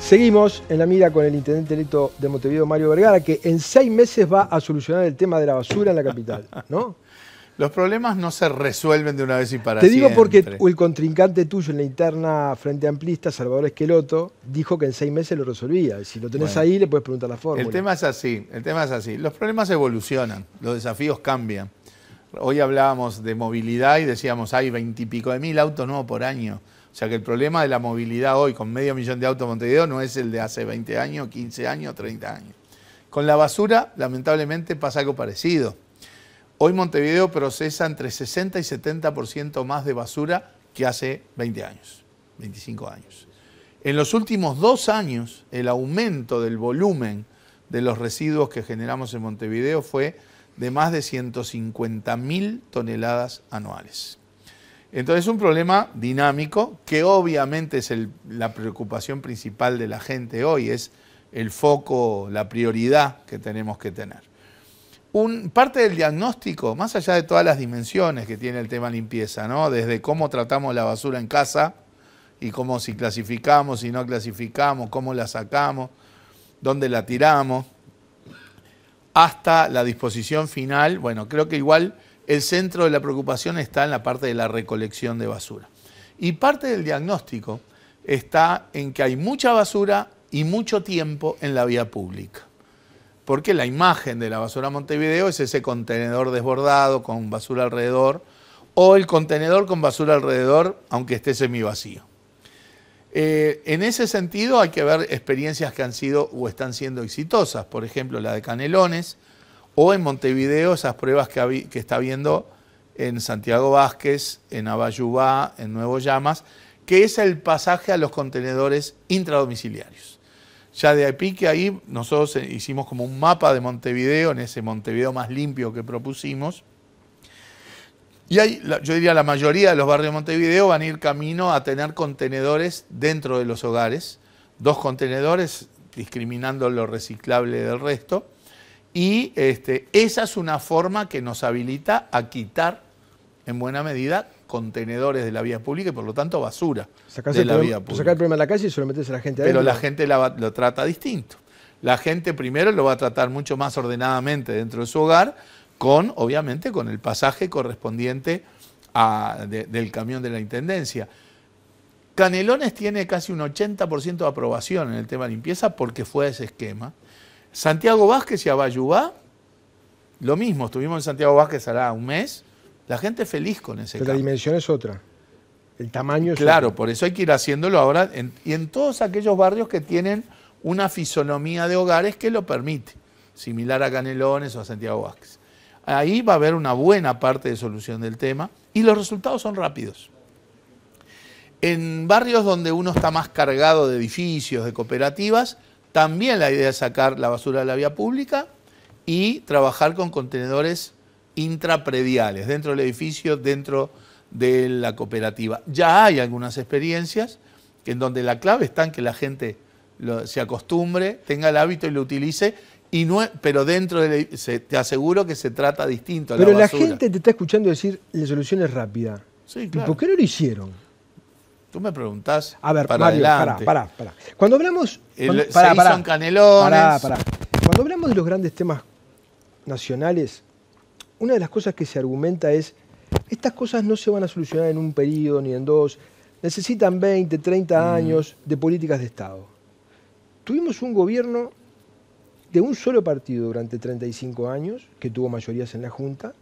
Seguimos en la mira con el intendente electo de Montevideo, Mario Vergara, que en 6 meses va a solucionar el tema de la basura en la capital, ¿no? Los problemas no se resuelven de una vez y para siempre. siempre. Te digo porque el contrincante tuyo en la interna Frente Amplista, Salvador Esqueloto, dijo que en 6 meses lo resolvía. Si lo tenés ahí, le puedes preguntar la fórmula. El tema es así. Los problemas evolucionan, los desafíos cambian. Hoy hablábamos de movilidad y decíamos, hay 20 y pico de mil autos nuevos por año. O sea que el problema de la movilidad hoy, con 500.000 de autos en Montevideo, no es el de hace 20 años, 15 años, 30 años. Con la basura, lamentablemente, pasa algo parecido. Hoy Montevideo procesa entre 60 y 70% más de basura que hace 20 años, 25 años. En los últimos 2 años, el aumento del volumen de los residuos que generamos en Montevideo fue de más de 150.000 toneladas anuales. Entonces es un problema dinámico que obviamente es la preocupación principal de la gente hoy, es el foco, la prioridad que tenemos que tener. Parte del diagnóstico, más allá de todas las dimensiones que tiene el tema limpieza, ¿no? Desde cómo tratamos la basura en casa y cómo si clasificamos, si no clasificamos, cómo la sacamos, dónde la tiramos, hasta la disposición final. Bueno, creo que igual el centro de la preocupación está en la parte de la recolección de basura. Y parte del diagnóstico está en que hay mucha basura y mucho tiempo en la vía pública. Porque la imagen de la basura Montevideo es ese contenedor desbordado con basura alrededor o el contenedor con basura alrededor aunque esté semivacío. En ese sentido hay que ver experiencias que han sido o están siendo exitosas, por ejemplo la de Canelones o en Montevideo esas pruebas que está habiendo en Santiago Vázquez, en Abayubá, en Nuevo Llamas, que es el pasaje a los contenedores intradomiciliarios. Ya de pique ahí nosotros hicimos como un mapa de Montevideo, en ese Montevideo más limpio que propusimos. Y ahí, yo diría la mayoría de los barrios de Montevideo van a ir camino a tener contenedores dentro de los hogares. 2 contenedores, discriminando lo reciclable del resto. Y esa es una forma que nos habilita a quitar en buena medida contenedores de la vía pública y por lo tanto basura de la vía pública. Sacar el problema de la calle y solo metes a la gente adentro. Pero la gente lo trata distinto. La gente primero lo va a tratar mucho más ordenadamente dentro de su hogar, obviamente con el pasaje correspondiente del camión de la Intendencia. Canelones tiene casi un 80% de aprobación en el tema de limpieza porque fue ese esquema. Santiago Vázquez y Abayubá, lo mismo, estuvimos en Santiago Vázquez hará un mes. La gente feliz con ese Pero cambio. la dimensión es otra. El tamaño es Claro, otro. por eso hay que ir haciéndolo ahora y en todos aquellos barrios que tienen una fisonomía de hogares que lo permite, similar a Canelones o a Santiago Vázquez. Ahí va a haber una buena parte de solución del tema y los resultados son rápidos. En barrios donde uno está más cargado de edificios, de cooperativas, también la idea es sacar la basura de la vía pública y trabajar con contenedores intraprediales, dentro del edificio, dentro de la cooperativa. Ya hay algunas experiencias en donde la clave está en que la gente se acostumbre, tenga el hábito y lo utilice, pero dentro te aseguro que se trata distinto a la Pero la basura. gente te está escuchando decir, la solución es rápida. Sí, ¿Y claro. por qué no lo hicieron? Tú me preguntás A ver, para Mario, adelante. pará. Cuando hablamos... Se hizo en Canelones. Pará. Cuando hablamos de los grandes temas nacionales, una de las cosas que se argumenta es, estas cosas no se van a solucionar en un periodo ni en dos, necesitan 20, 30 años de políticas de Estado. Tuvimos un gobierno de un solo partido durante 35 años, que tuvo mayorías en la Junta,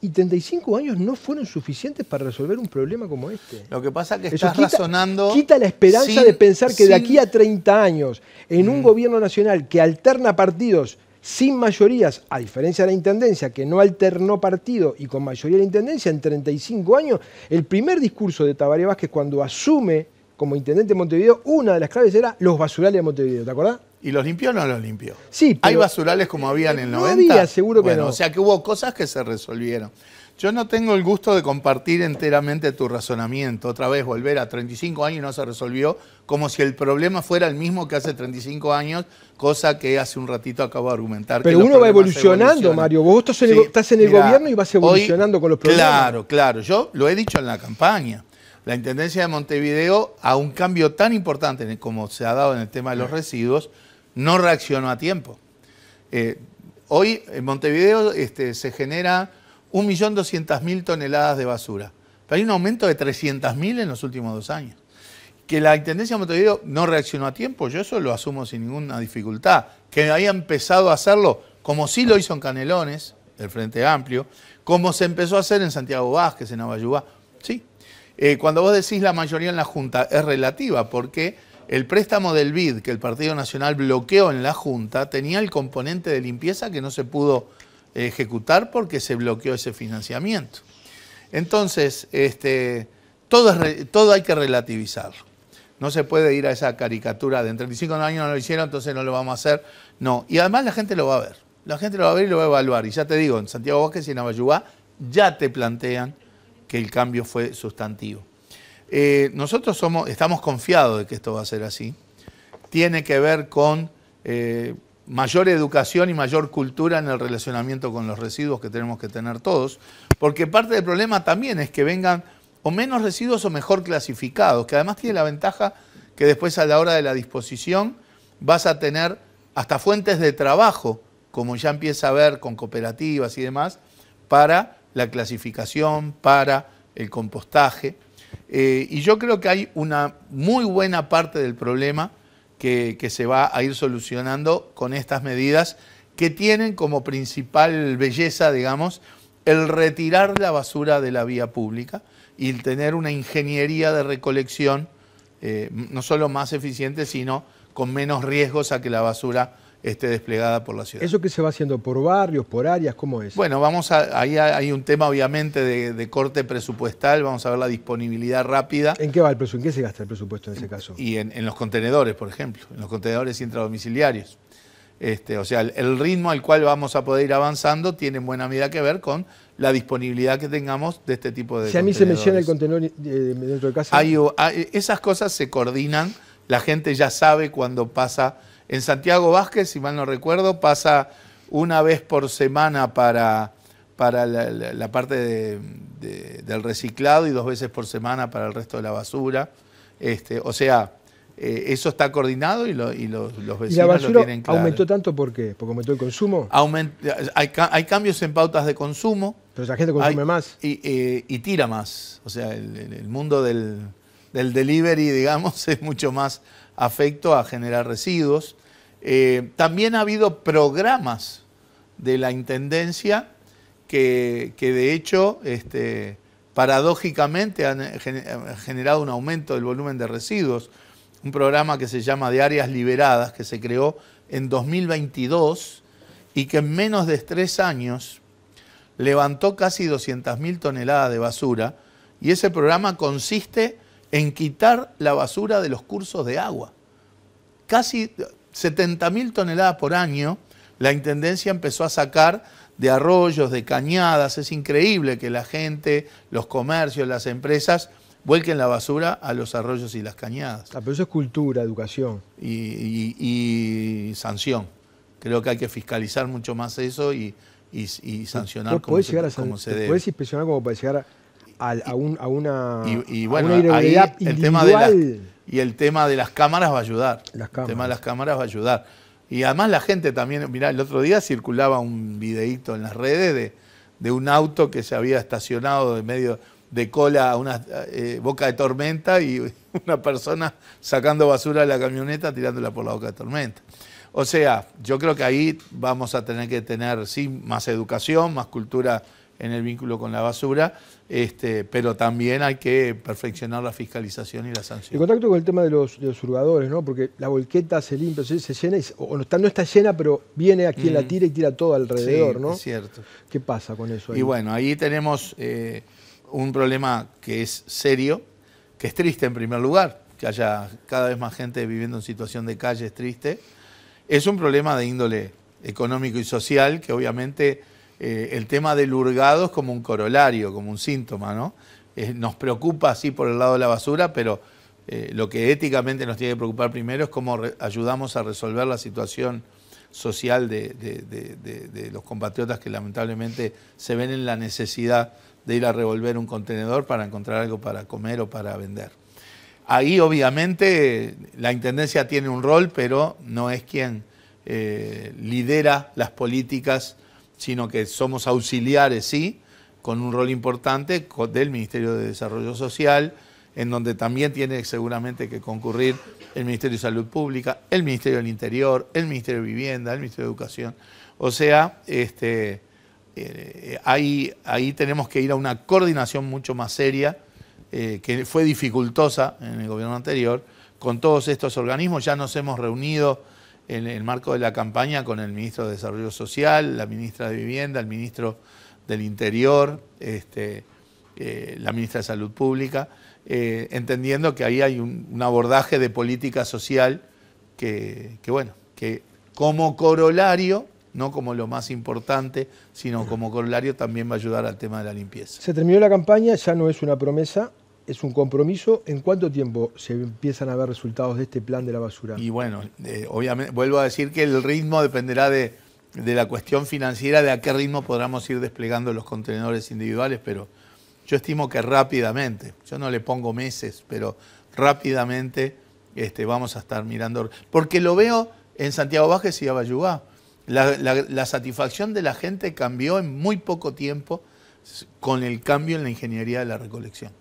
y 35 años no fueron suficientes para resolver un problema como este. Lo que pasa es que Eso estás razonando... quita la esperanza de pensar que de aquí a 30 años, en un gobierno nacional que alterna partidos sin mayorías, a diferencia de la Intendencia, que no alternó partido y con mayoría de la Intendencia, en 35 años, el primer discurso de Tabaré Vázquez cuando asume como intendente de Montevideo, una de las claves era los basurales de Montevideo, ¿te acordás? ¿Y los limpió o no los limpió? Sí, pero ¿Hay basurales como había en el no 90? había, seguro que bueno, no. O sea que hubo cosas que se resolvieron. Yo no tengo el gusto de compartir enteramente tu razonamiento. Otra vez volver a 35 años y no se resolvió, como si el problema fuera el mismo que hace 35 años, cosa que hace un ratito acabo de argumentar. Pero que uno va problemas evolucionando, evolucionan. Mario. Vos estás en el Mirá, gobierno y vas evolucionando con los problemas. Claro. Yo lo he dicho en la campaña. La Intendencia de Montevideo, a un cambio tan importante como se ha dado en el tema de los residuos, no reaccionó a tiempo. Hoy en Montevideo se genera 1.200.000 toneladas de basura. Pero hay un aumento de 300.000 en los últimos 2 años. Que la Intendencia de Montevideo no reaccionó a tiempo, yo eso lo asumo sin ninguna dificultad. Que haya empezado a hacerlo como sí lo hizo en Canelones, el Frente Amplio, como se empezó a hacer en Santiago Vázquez, en Abayubá. Sí. Cuando vos decís la mayoría en la Junta, es relativa, porque el préstamo del BID que el Partido Nacional bloqueó en la Junta tenía el componente de limpieza que no se pudo ejecutar porque se bloqueó ese financiamiento. Entonces, todo hay que relativizarlo. No se puede ir a esa caricatura de en 35 años no lo hicieron, entonces no lo vamos a hacer. No, y además la gente lo va a ver. La gente lo va a ver y lo va a evaluar. Y ya te digo, en Santiago Vázquez y en Abayubá ya te plantean que el cambio fue sustantivo. Nosotros estamos confiados de que esto va a ser así. Tiene que ver con mayor educación y mayor cultura en el relacionamiento con los residuos que tenemos que tener todos, porque parte del problema también es que vengan o menos residuos o mejor clasificados, que además tiene la ventaja que después a la hora de la disposición vas a tener hasta fuentes de trabajo, como ya empieza a haber con cooperativas y demás, para la clasificación, para el compostaje. Y yo creo que hay una muy buena parte del problema que se va a ir solucionando con estas medidas que tienen como principal belleza, digamos, el retirar la basura de la vía pública y el tener una ingeniería de recolección no solo más eficiente, sino con menos riesgos a que la basura esté desplegada por la ciudad. ¿Eso que se va haciendo por barrios, por áreas? ¿Cómo es? Bueno, ahí hay un tema obviamente de corte presupuestal, vamos a ver la disponibilidad rápida. ¿En qué va el presupuesto? ¿En qué se gasta el presupuesto en ese caso? Y en los contenedores, por ejemplo, en los contenedores intradomiciliarios. O sea, el ritmo al cual vamos a poder ir avanzando tiene en buena medida que ver con la disponibilidad que tengamos de este tipo de Si a mí contenedores. se menciona el contenedor dentro de casa... Esas cosas se coordinan, la gente ya sabe cuando pasa. En Santiago Vázquez, si mal no recuerdo, pasa una vez por semana para la parte del reciclado y 2 veces por semana para el resto de la basura. O sea, eso está coordinado y los vecinos ¿Y la basura lo tienen claro. aumentó tanto por qué? ¿Porque aumentó el consumo? Hay cambios en pautas de consumo. Pero la gente consume más. Y tira más. O sea, el mundo del delivery, digamos, es mucho más afecto a generar residuos. También ha habido programas de la Intendencia que de hecho paradójicamente han generado un aumento del volumen de residuos. Un programa que se llama de áreas liberadas, que se creó en 2022 y que en menos de 3 años levantó casi 200.000 toneladas de basura, y ese programa consiste en quitar la basura de los cursos de agua. Casi 70.000 toneladas por año la Intendencia empezó a sacar de arroyos, de cañadas. Es increíble que la gente, los comercios, las empresas vuelquen la basura a los arroyos y las cañadas. Pero eso es cultura, educación. Y sanción. Creo que hay que fiscalizar mucho más eso y sancionar como se debe. ¿Puedes inspeccionar como para llegar a una ahí individual? el tema de las cámaras va a ayudar. El tema de las cámaras va a ayudar. Y además la gente también, mirá, el otro día circulaba un videíto en las redes de un auto que se había estacionado en medio de cola a una boca de tormenta y una persona sacando basura de la camioneta tirándola por la boca de tormenta. O sea, yo creo que ahí vamos a tener que tener, sí, más educación, más cultura en el vínculo con la basura, pero también hay que perfeccionar la fiscalización y la sanción. En contacto con el tema de los hurgadores, ¿no? Porque la volqueta se limpia, se llena, o no está llena, pero viene a quien la tira y tira todo alrededor, sí, ¿no? Es cierto. ¿Qué pasa con eso ahí? Y bueno, ahí tenemos un problema que es serio, que es triste en primer lugar, que haya cada vez más gente viviendo en situación de calle, es triste. Es un problema de índole económico y social, que obviamente el tema del hurgado es como un corolario, como un síntoma, ¿no? Nos preocupa así por el lado de la basura, pero lo que éticamente nos tiene que preocupar primero es cómo ayudamos a resolver la situación social de los compatriotas que lamentablemente se ven en la necesidad de ir a revolver un contenedor para encontrar algo para comer o para vender. Ahí obviamente la Intendencia tiene un rol, pero no es quien lidera las políticas, sino que somos auxiliares, sí, con un rol importante del Ministerio de Desarrollo Social, en donde también tiene seguramente que concurrir el Ministerio de Salud Pública, el Ministerio del Interior, el Ministerio de Vivienda, el Ministerio de Educación. O sea, ahí tenemos que ir a una coordinación mucho más seria, que fue dificultosa en el gobierno anterior, con todos estos organismos. Ya nos hemos reunido en el marco de la campaña con el ministro de Desarrollo Social, la ministra de Vivienda, el ministro del Interior, la ministra de Salud Pública, entendiendo que ahí hay un abordaje de política social que como corolario, no como lo más importante, sino como corolario también va a ayudar al tema de la limpieza. Se terminó la campaña, ya no es una promesa, es un compromiso. ¿En cuánto tiempo se empiezan a ver resultados de este plan de la basura? Y bueno, obviamente, vuelvo a decir que el ritmo dependerá de la cuestión financiera, de a qué ritmo podamos ir desplegando los contenedores individuales, pero yo estimo que rápidamente, yo no le pongo meses, pero rápidamente vamos a estar mirando, porque lo veo en Santiago Bages y Abayubá. La satisfacción de la gente cambió en muy poco tiempo con el cambio en la ingeniería de la recolección.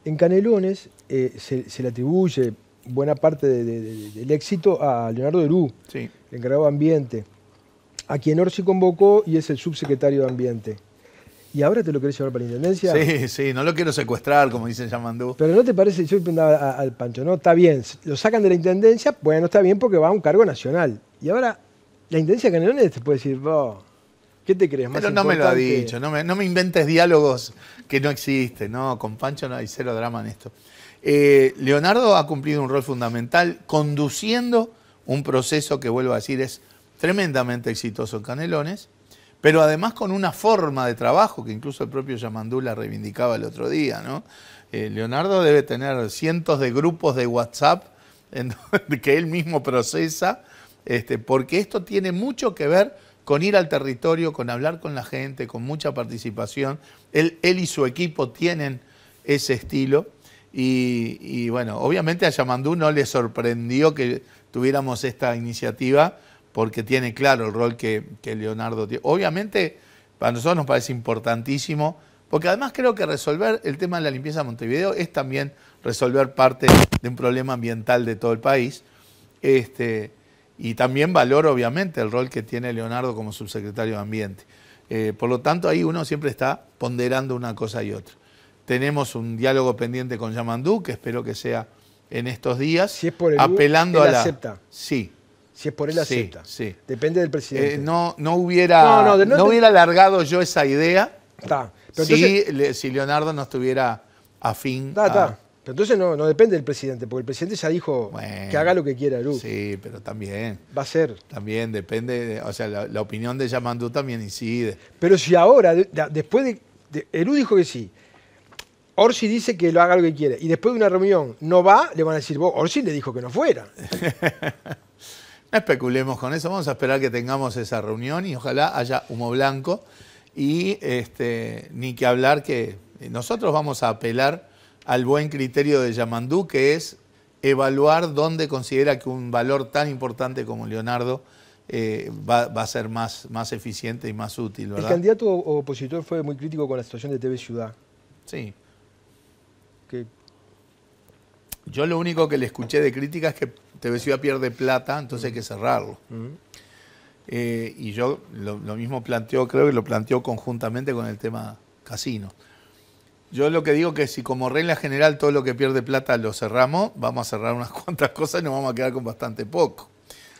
En Canelones se le atribuye buena parte del éxito a Leonardo Derú, sí, el encargado de Ambiente, a quien Orsi convocó y es el subsecretario de Ambiente. ¿Y ahora te lo querés llevar para la Intendencia? Sí, sí, no lo quiero secuestrar, como dice Yamandú. Pero ¿no te parece? Yo preguntaba al Pancho, ¿no? Está bien, lo sacan de la Intendencia, bueno, está bien porque va a un cargo nacional. Y ahora la Intendencia de Canelones te puede decir, ¿qué te crees? Pero no me lo ha dicho, no me inventes diálogos que no existen, no, con Pancho no hay cero drama en esto. Leonardo ha cumplido un rol fundamental conduciendo un proceso que, vuelvo a decir, es tremendamente exitoso en Canelones, pero además con una forma de trabajo que incluso el propio Yamandú la reivindicaba el otro día, ¿no? Leonardo debe tener cientos de grupos de WhatsApp que él mismo procesa, porque esto tiene mucho que ver con ir al territorio, con hablar con la gente, con mucha participación. Él y su equipo tienen ese estilo y bueno, obviamente a Yamandú no le sorprendió que tuviéramos esta iniciativa porque tiene claro el rol que Leonardo tiene. Obviamente para nosotros nos parece importantísimo, porque además creo que resolver el tema de la limpieza de Montevideo es también resolver parte de un problema ambiental de todo el país. Y también valoro, obviamente, el rol que tiene Leonardo como subsecretario de Ambiente. Por lo tanto, ahí uno siempre está ponderando una cosa y otra. Tenemos un diálogo pendiente con Yamandú, que espero que sea en estos días. Si es por el apelando él a la... acepta. Sí. Si es por él, acepta. Sí. Depende del presidente. No hubiera alargado yo esa idea Pero entonces, si Leonardo no estuviera afín Pero entonces no depende del presidente, porque el presidente ya dijo que haga lo que quiera Eruj. Sí, pero también. Va a ser. También depende, o sea, la opinión de Yamandú también incide. Pero si ahora, después de Eruj dijo que sí, Orsi dice que lo haga lo que quiere, y después de una reunión no va, le van a decir, vos, Orsi le dijo que no fuera. No especulemos con eso, vamos a esperar que tengamos esa reunión y ojalá haya humo blanco y ni que hablar que nosotros vamos a apelar al buen criterio de Yamandú, que es evaluar dónde considera que un valor tan importante como Leonardo va a ser más eficiente y más útil, ¿verdad? El candidato opositor fue muy crítico con la situación de TV Ciudad. Sí. Que... Yo lo único que le escuché de crítica es que TV Ciudad pierde plata, entonces hay que cerrarlo. Y yo lo mismo creo que lo planteó conjuntamente con el tema casino. Yo lo que digo que si como regla general todo lo que pierde plata lo cerramos, vamos a cerrar unas cuantas cosas y nos vamos a quedar con bastante poco.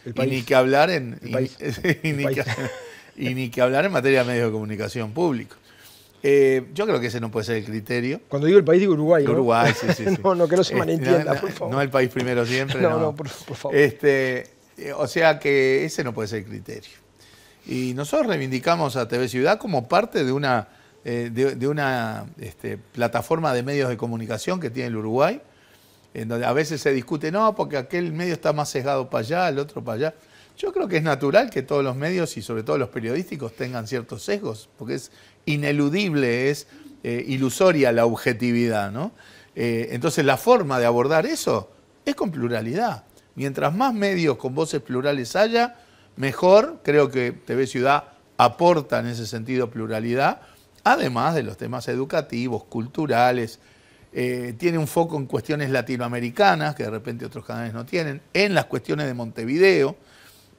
Y ni que hablar en materia de medios de comunicación públicos. Yo creo que ese no puede ser el criterio. Cuando digo el país digo Uruguay, ¿no? Uruguay, sí. No, que no se malentienda, por favor. No el país primero siempre. No, por favor. O sea que ese no puede ser el criterio. Y nosotros reivindicamos a TV Ciudad como parte de una plataforma de medios de comunicación que tiene el Uruguay, en donde a veces se discute, no, porque aquel medio está más sesgado para allá, el otro para allá. Yo creo que es natural que todos los medios y sobre todo los periodísticos tengan ciertos sesgos, porque es ineludible, es ilusoria la objetividad, ¿no? Entonces la forma de abordar eso es con pluralidad. Mientras más medios con voces plurales haya, mejor. Creo que TV Ciudad aporta en ese sentido pluralidad, además de los temas educativos, culturales. Tiene un foco en cuestiones latinoamericanas, que de repente otros canales no tienen, en las cuestiones de Montevideo.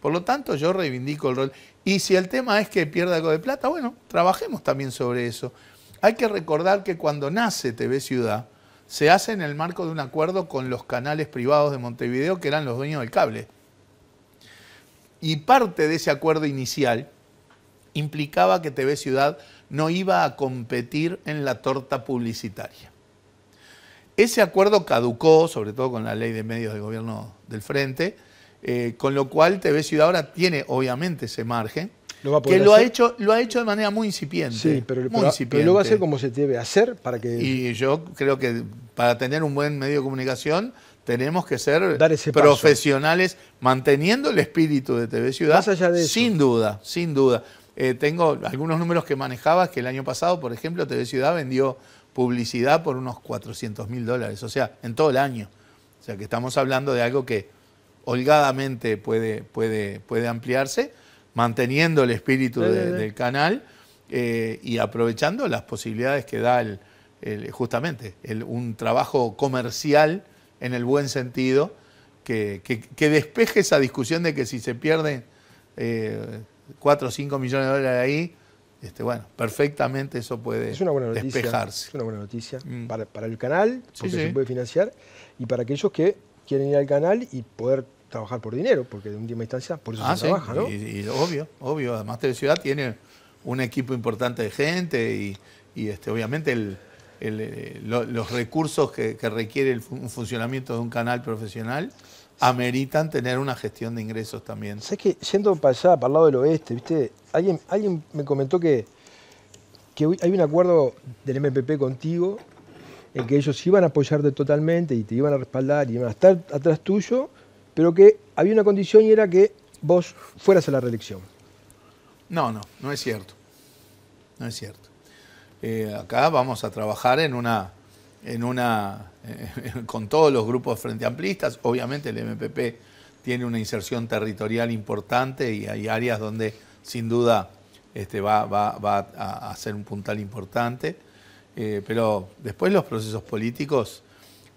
Por lo tanto, yo reivindico el rol. Y si el tema es que pierda algo de plata, bueno, trabajemos también sobre eso. Hay que recordar que cuando nace TV Ciudad, se hace en el marco de un acuerdo con los canales privados de Montevideo, que eran los dueños del cable. Y parte de ese acuerdo inicial implicaba que TV Ciudad no iba a competir en la torta publicitaria. Ese acuerdo caducó, sobre todo con la ley de medios de gobierno del Frente, con lo cual TV Ciudad ahora tiene obviamente ese margen, que lo ha hecho de manera muy incipiente. Sí, pero lo va a hacer como se debe hacer para que... Y yo creo que para tener un buen medio de comunicación tenemos que ser profesionales, manteniendo el espíritu de TV Ciudad. Más allá de eso. Sin duda, sin duda. Tengo algunos números que manejaba, que el año pasado, por ejemplo, TV Ciudad vendió publicidad por unos $400.000, o sea, en todo el año. O sea, que estamos hablando de algo que holgadamente puede ampliarse, manteniendo el espíritu del canal y aprovechando las posibilidades que da justamente un trabajo comercial en el buen sentido, que despeje esa discusión de que si se pierden 4 o 5 millones de dólares ahí, bueno, perfectamente eso puede despejarse. Es una buena noticia para el canal, porque se puede financiar, y para aquellos que quieren ir al canal y poder trabajar por dinero, porque de última instancia por eso se trabaja, ¿no? Y obvio. Además TV Ciudad tiene un equipo importante de gente y obviamente los recursos que requiere un funcionamiento de un canal profesional ameritan tener una gestión de ingresos también. ¿Sabes qué? Yendo para allá, para el lado del oeste, ¿viste? Alguien me comentó que hay un acuerdo del MPP contigo en que ellos iban a apoyarte totalmente y te iban a respaldar y iban a estar atrás tuyo, pero que había una condición y era que vos fueras a la reelección. No es cierto. No es cierto. Acá vamos a trabajar con todos los grupos frente amplistas. Obviamente el MPP tiene una inserción territorial importante y hay áreas donde sin duda va a ser un puntal importante. Pero después los procesos políticos,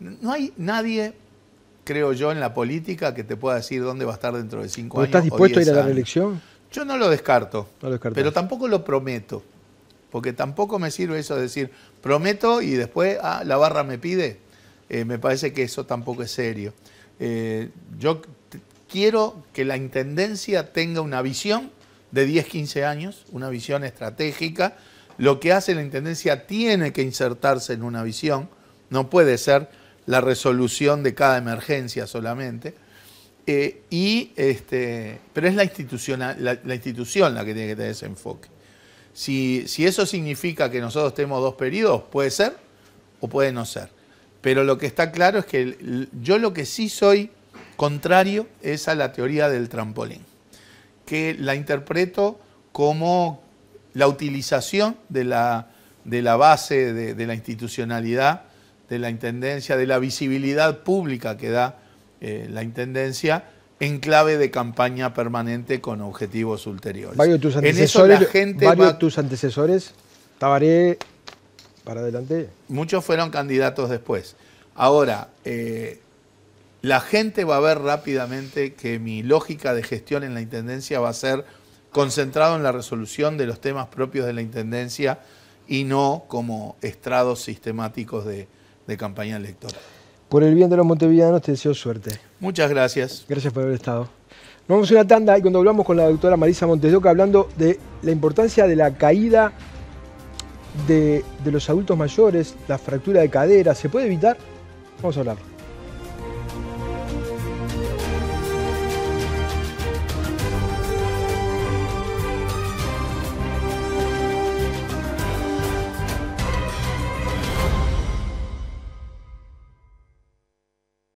no hay nadie, creo yo, en la política que te pueda decir dónde va a estar dentro de 5 años. ¿Estás dispuesto a ir a la reelección? Yo no lo descarto, pero tampoco lo prometo. porque tampoco me sirve eso de decir, prometo y después la barra me pide. Me parece que eso tampoco es serio. Yo quiero que la Intendencia tenga una visión de 10, 15 años, una visión estratégica. Lo que hace la Intendencia tiene que insertarse en una visión, no puede ser la resolución de cada emergencia solamente. Pero es la institución la que tiene que tener ese enfoque. Si eso significa que nosotros tenemos 2 periodos, puede ser o puede no ser. Pero lo que está claro es que yo lo que sí soy contrario es a la teoría del trampolín, que la interpreto como la utilización de la base de la institucionalidad, de la Intendencia, de la visibilidad pública que da la Intendencia en clave de campaña permanente con objetivos ulteriores. Varios de tus antecesores, Tabaré, para adelante. Muchos fueron candidatos después. Ahora, la gente va a ver rápidamente que mi lógica de gestión en la Intendencia va a ser concentrado en la resolución de los temas propios de la Intendencia y no como estrados sistemáticos de campaña electoral. Por el bien de los montevideanos te deseo suerte. Muchas gracias. Gracias por haber estado. Nos vamos a una tanda y cuando hablamos con la doctora Marisa Montes de Oca hablando de la importancia de la caída de los adultos mayores, la fractura de cadera, ¿se puede evitar? Vamos a hablar.